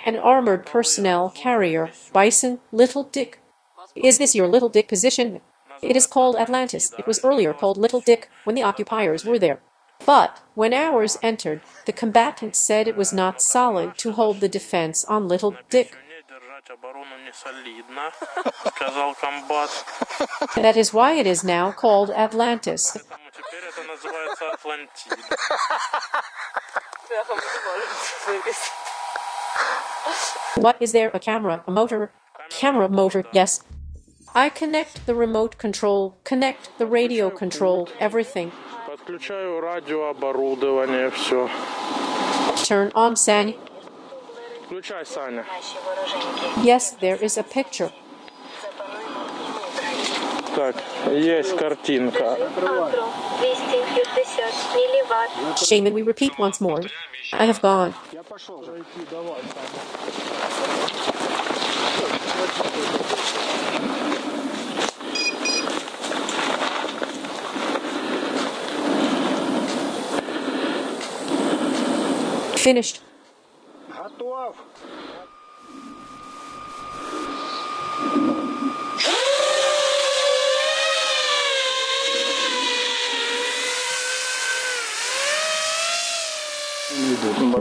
An armored personnel carrier, Bison, Little Dick. Is this your Little Dick position? It is called Atlantis. It was earlier called Little Dick when the occupiers were there. But when ours entered, the combatants said it was not solid to hold the defense on Little Dick. That is why it is now called Atlantis. What is there? A camera, a motor? Camera, motor, yes. I connect the remote control, connect the radio control, everything. Turn on, Sanya. Yes, there is a picture. Так, есть картинка. Shaman, we repeat once more. I have gone. Finished. Готов.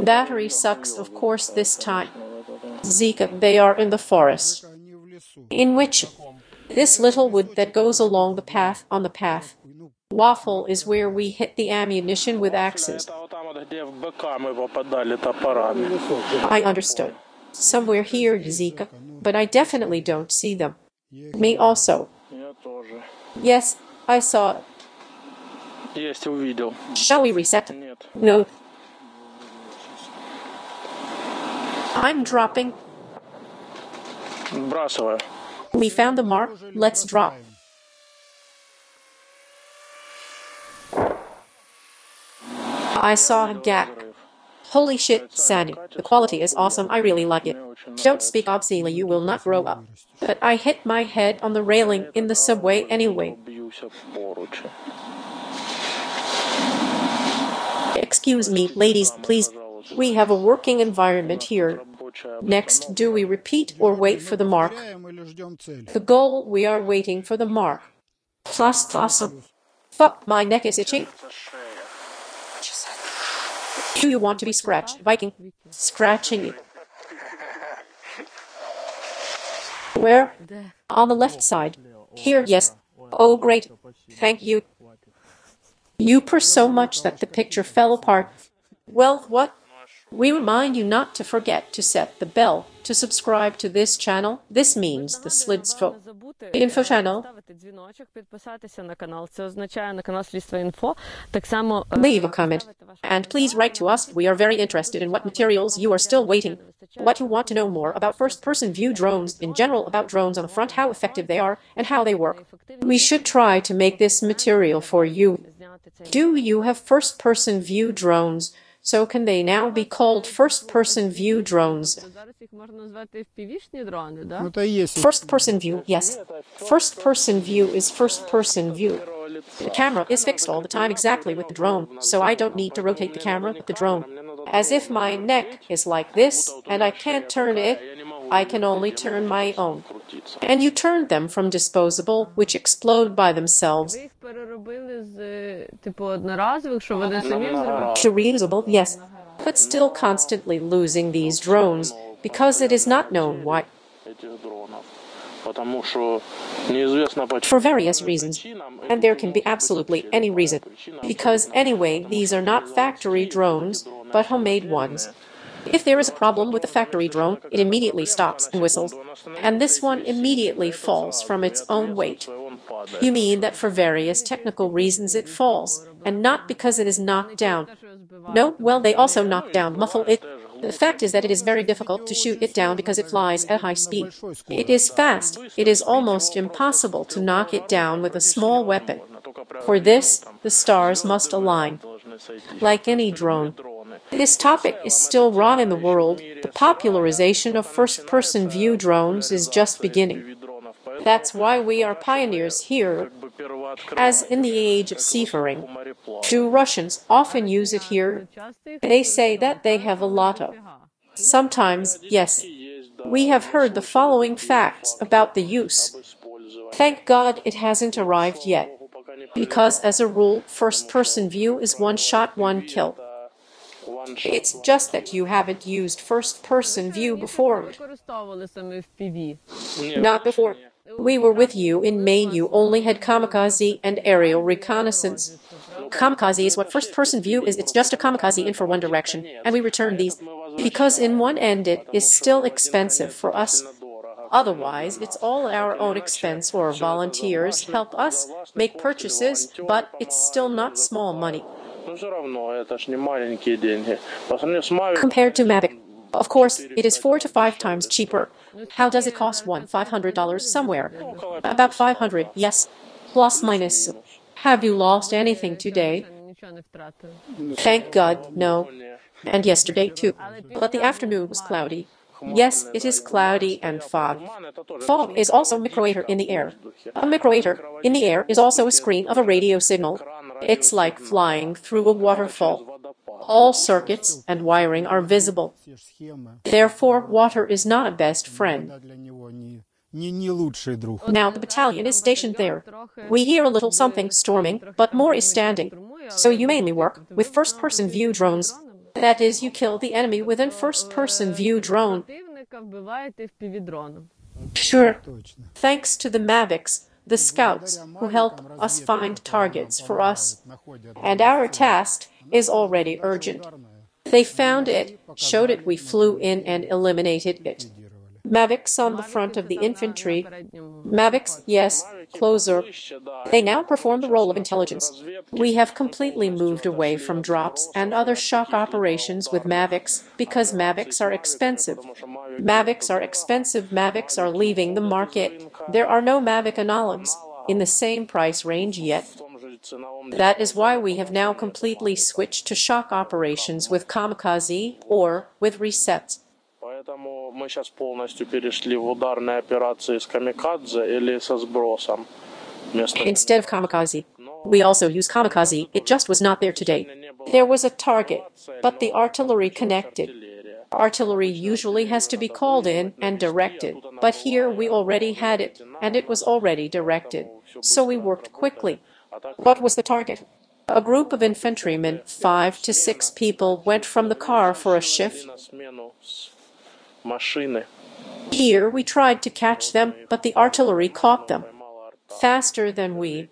Battery sucks, of course, this time. Zika, they are in the forest. In which? This little wood that goes along the path, on the path. Waffle is where we hit the ammunition with axes. I understood. Somewhere here, Zika, but I definitely don't see them. Me also. Yes, I saw it. Shall we reset? No. I'm dropping. We found the mark. Let's drop. I saw a gap. Holy shit, Sandy. The quality is awesome. I really like it. Don't speak obscenely, you will not grow up. But I hit my head on the railing in the subway anyway. Excuse me, ladies, please. We have a working environment here. Next, do we repeat or wait for the mark? The goal, we are waiting for the mark. Plus, awesome. Fuck, my neck is itching. Do you want to be scratched, Viking? Scratching it. Where? On the left side. Here, yes. Oh, great. Thank you. You purr so much that the picture fell apart. Well, what? We remind you not to forget to set the bell to subscribe to this channel. This means the Slidstvo Info channel. Leave a comment. And please write to us. We are very interested in what materials you are still waiting. What you want to know more about first-person view drones, in general about drones on the front, how effective they are, and how they work. We should try to make this material for you. Do you have first-person view drones? So can they now be called first-person view drones? First-person view, yes. First-person view is first-person view. The camera is fixed all the time exactly with the drone, so I don't need to rotate the camera with the drone. As if my neck is like this, and I can't turn it, I can only turn my own. And you turned them from disposable, which explode by themselves, to reusable, yes, but still constantly losing these drones, because it is not known why. For various reasons, and there can be absolutely any reason, because anyway, these are not factory drones, but homemade ones. If there is a problem with the factory drone, it immediately stops and whistles, and this one immediately falls from its own weight. You mean that for various technical reasons it falls, and not because it is knocked down. No, well, they also knock down, muffle it. The fact is that it is very difficult to shoot it down because it flies at high speed. It is fast. It is almost impossible to knock it down with a small weapon. For this, the stars must align. Like any drone. This topic is still raw in the world. The popularization of first-person view drones is just beginning. That's why we are pioneers here, as in the age of seafaring. Do Russians often use it here? They say that they have a lot of Sometimes, yes. We have heard the following facts about the use. Thank God it hasn't arrived yet, because as a rule, first-person view is one shot, one kill. It's just that you haven't used first-person view before. Not before. We were with you in Maine. You only had kamikaze and aerial reconnaissance. Kamikaze is what first-person view is. It's just a kamikaze in for one direction, and we return these because in one end it is still expensive for us. Otherwise, it's all our own expense, or volunteers help us make purchases, but it's still not small money. Compared to Mavic, of course, it is 4 to 5 times cheaper. How does it cost one? $500 somewhere. About 500, yes. Plus minus. Have you lost anything today? Thank God, no. And yesterday too. But the afternoon was cloudy. Yes, it is cloudy and fog. Fog is also a microwater in the air. A microwater in the air is also a screen of a radio signal. It's like flying through a waterfall. All circuits and wiring are visible. Therefore, water is not a best friend. Now the battalion is stationed there. We hear a little something storming, but more is standing. So you mainly work with first-person view drones. That is, you kill the enemy with a first-person view drone. Sure. Thanks to the Mavics, the scouts who help us find targets for us. And our task is already urgent. They found it, showed it, we flew in and eliminated it. Mavics on the front of the infantry. Mavics, yes, closer. They now perform the role of intelligence. We have completely moved away from drops and other shock operations with Mavics because Mavics are expensive. Mavics are expensive. Mavics are leaving the market. There are no Mavic analogs in the same price range yet. That is why we have now completely switched to shock operations with kamikaze or with resets. Мы сейчас полностью перешли в ударные операции с камикадзе или со сбросом. Instead of kamikaze, we also use kamikaze. It just was not there today. There was a target, but the artillery connected. Artillery usually has to be called in and directed, but here we already had it, and it was already directed. So we worked quickly. What was the target? A group of infantrymen, 5 to 6 people, went from the car for a shift. Here we tried to catch them, but the artillery caught them faster than we.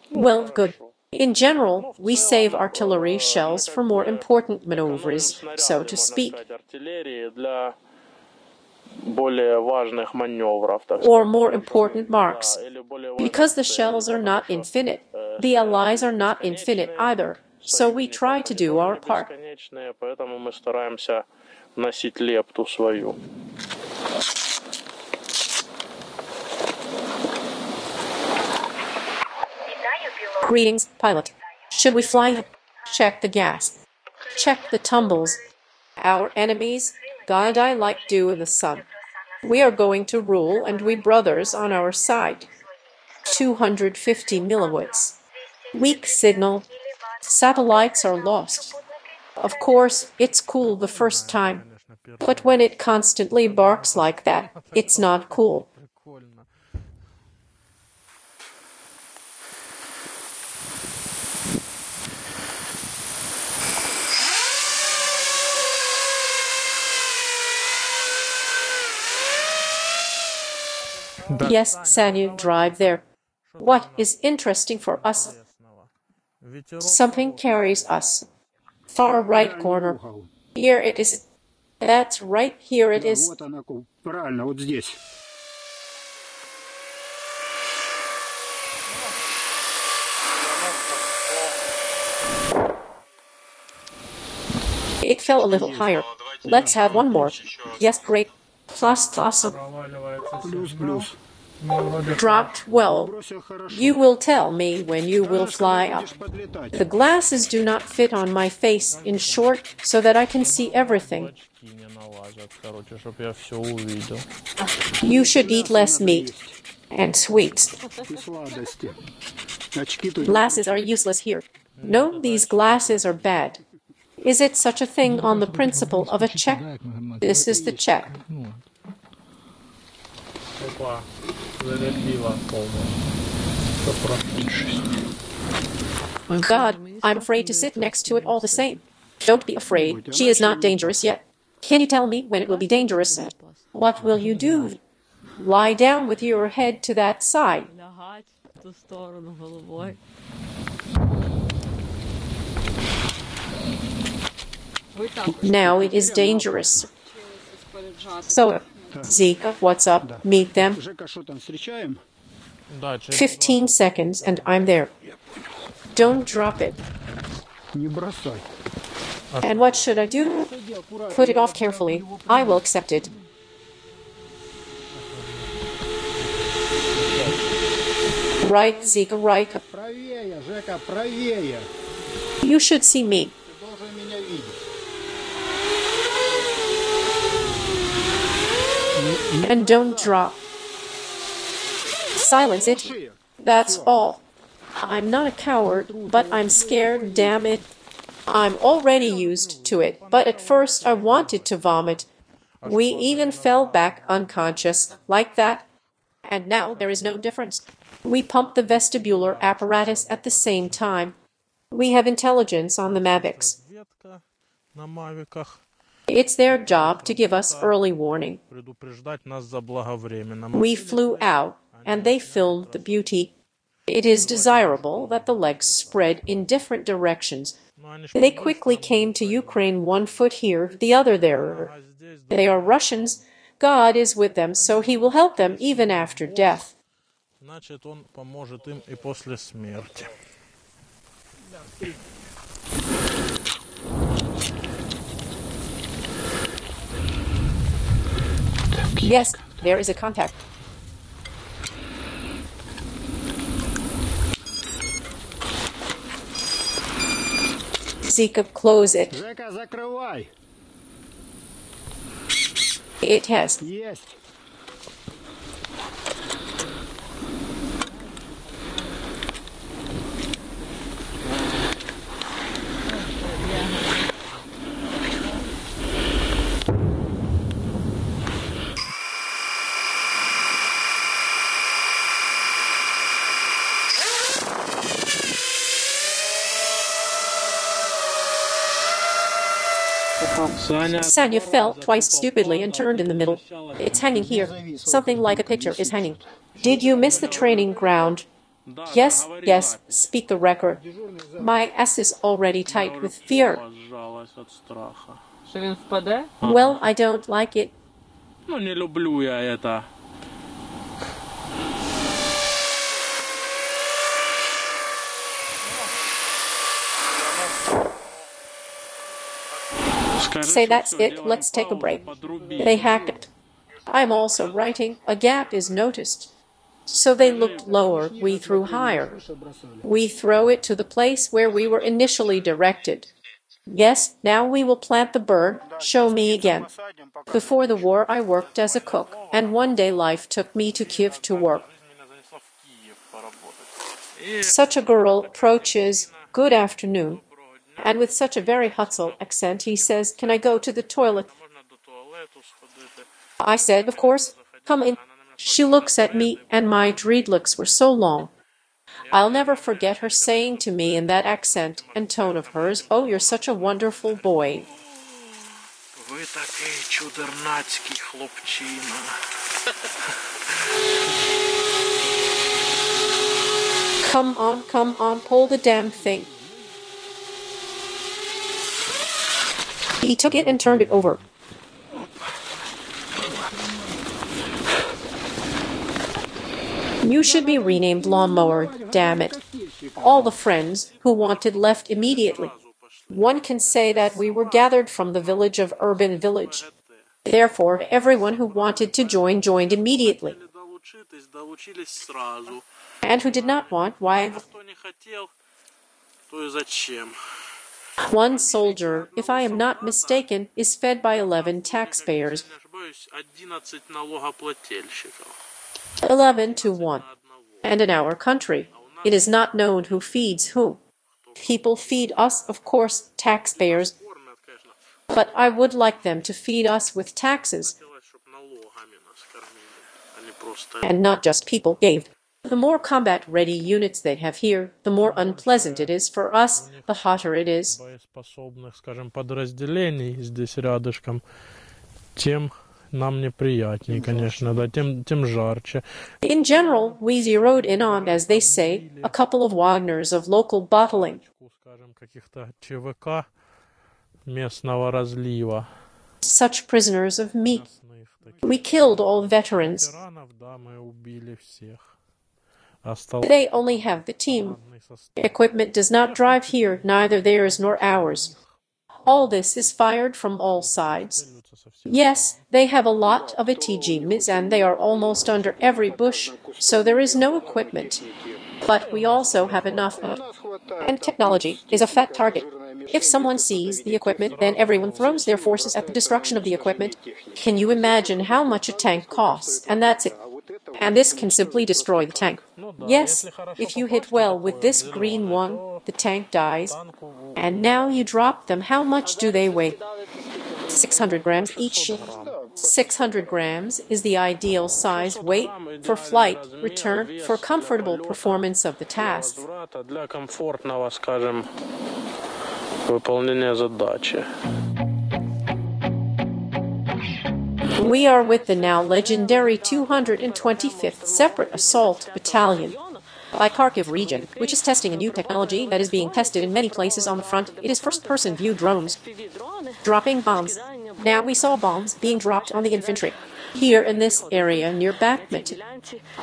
Well, good. In general, we save artillery shells for more important maneuvers, so to speak, or more important marks, because the shells are not infinite. The Allies are not infinite either, so we try to do our part. Носить лепту свою. Greetings, pilot. Should we fly? Check the gas. Check the tumbles. Our enemies, God I like dew in the sun. We are going to rule, and we brothers on our side. 250 milliwatts. Weak signal. Satellites are lost. Of course, it's cool the first time, but when it constantly barks like that, it's not cool. Yes, Sanyu, drive there. What is interesting for us? Something carries us. Far right corner. Here it is. That's right, here it is. It fell a little higher. Let's have one more. Yes, great. Plus, awesome. Dropped well. You will tell me when you will fly up. The glasses do not fit on my face, in short, so that I can see everything. You should eat less meat and sweets. Glasses are useless here. No, these glasses are bad. Is it such a thing on the principle of a check? This is the check. God, I'm afraid to sit next to it all the same. Don't be afraid. She is not dangerous yet. Can you tell me when it will be dangerous? What will you do? Lie down with your head to that side. Now it is dangerous. So, Zika, what's up? Meet them. 15 seconds and I'm there. Don't drop it. And what should I do? Put it off carefully. I will accept it. Right, Zika, right. You should see me. And don't drop. Silence it. That's all. I'm not a coward, but I'm scared, damn it. I'm already used to it, but at first I wanted to vomit. We even fell back unconscious, like that. And now there is no difference. We pump the vestibular apparatus at the same time. We have intelligence on the Mavics. It's their job to give us early warning. We flew out, and they filmed the beauty. It is desirable that the legs spread in different directions. They quickly came to Ukraine, one foot here, the other there. They are Russians. God is with them, so he will help them even after death. Yes, there is a contact. Zika, close it. It has. Sanya fell twice stupidly and turned in the middle. It's hanging here. Something like a picture is hanging. Did you miss the training ground? Yes, yes, speak the record. My ass is already tight with fear. Well, I don't like it. Say that's it, let's take a break. They hacked it. I'm also writing, a gap is noticed. So they looked lower, we threw higher. We throw it to the place where we were initially directed. Yes, now we will plant the bird, show me again. Before the war I worked as a cook, and one day life took me to Kiev to work. Such a girl approaches, good afternoon. And with such a very Hutzel accent, he says, can I go to the toilet? I said, of course, come in. She looks at me, and my dreadlocks were so long. I'll never forget her saying to me in that accent and tone of hers, oh, you're such a wonderful boy. Come on, pull the damn thing. He took it and turned it over. You should be renamed Lawnmower, damn it. All the friends who wanted left immediately. One can say that we were gathered from the village of Urban Village. Therefore, everyone who wanted to join joined immediately. And who did not want, why? One soldier, if I am not mistaken, is fed by 11 taxpayers. 11 to 1. And in our country, it is not known who feeds whom. People feed us, of course, taxpayers. But I would like them to feed us with taxes, and not just people gave. The more combat-ready units they have here, the more unpleasant it is for us, the hotter it is. In general, we zeroed in on, as they say, a couple of Wagners of local bottling. Such prisoners of meat. We killed all veterans. They only have the team. Equipment does not drive here, neither theirs nor ours. All this is fired from all sides. Yes, they have a lot of ATGMs and they are almost under every bush, so there is no equipment. But we also have enough of it. And technology is a fat target. If someone sees the equipment, then everyone throws their forces at the destruction of the equipment. Can you imagine how much a tank costs? And that's it. And this can simply destroy the tank. Yes, if you hit well with this green one, the tank dies. And now you drop them. How much do they weigh? 600 grams each. 600 grams is the ideal size weight for flight, return, for comfortable performance of the task. We are with the now legendary 225th Separate Assault Battalion by Kharkiv region, which is testing a new technology that is being tested in many places on the front. It is first-person view drones dropping bombs. Now we saw bombs being dropped on the infantry here in this area near Bakhmut.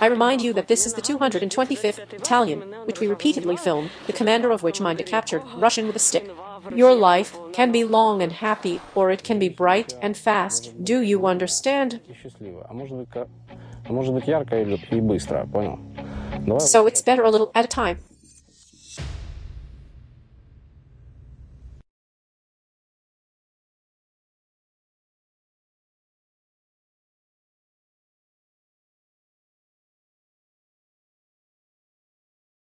I remind you that this is the 225th Battalion, which we repeatedly filmed, the commander of which mined a captured Russian with a stick. Your life can be long and happy, or it can be bright and fast. Do you understand? So it's better a little at a time.